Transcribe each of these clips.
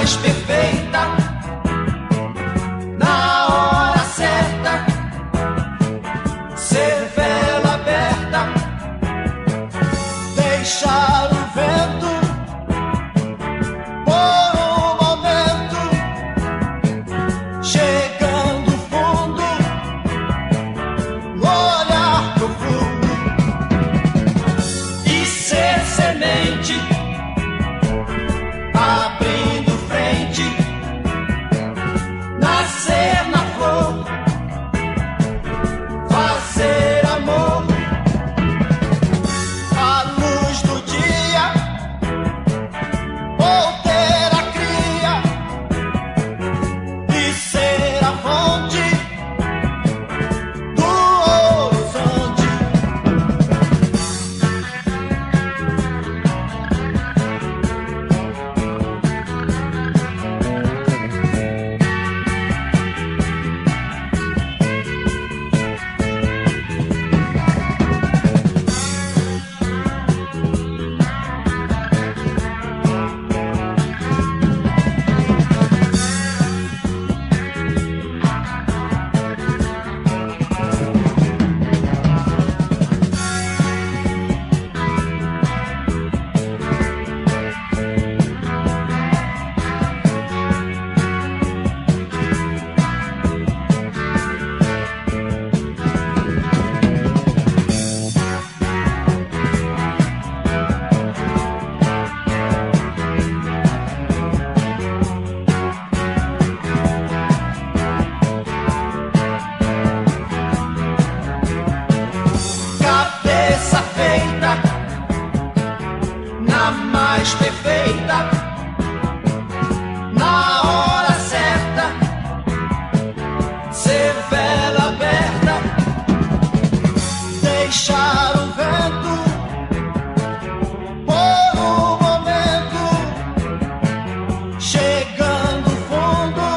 mais perfeita, na hora certa, ser vela aberta, deixar o vento por um momento, chegando fundo, olhar profundo e ser semente, abrindo frente, nascer na flor, fazer amor, a luz do dia, ou ter a cria e ser a fonte do horizonte. Cabeça feita, na mais perfeita, na hora certa, ser vela aberta, deixar o vento por um momento, chegando fundo,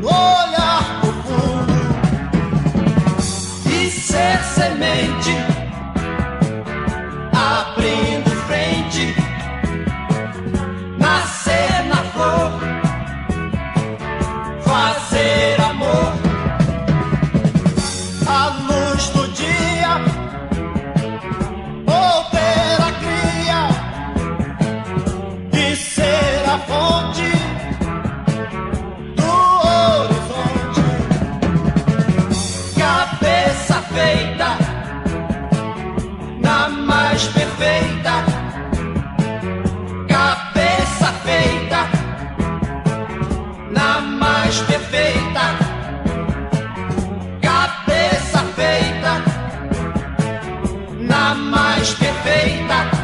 olhar profundo e ser semente, abrindo frente, nascer na flor, fazer amor, a luz do dia, ou ter a cria e ser a fonte do horizonte. Cabeça feita, na mais perfeita, cabeça feita, na mais perfeita, cabeça feita, na mais perfeita.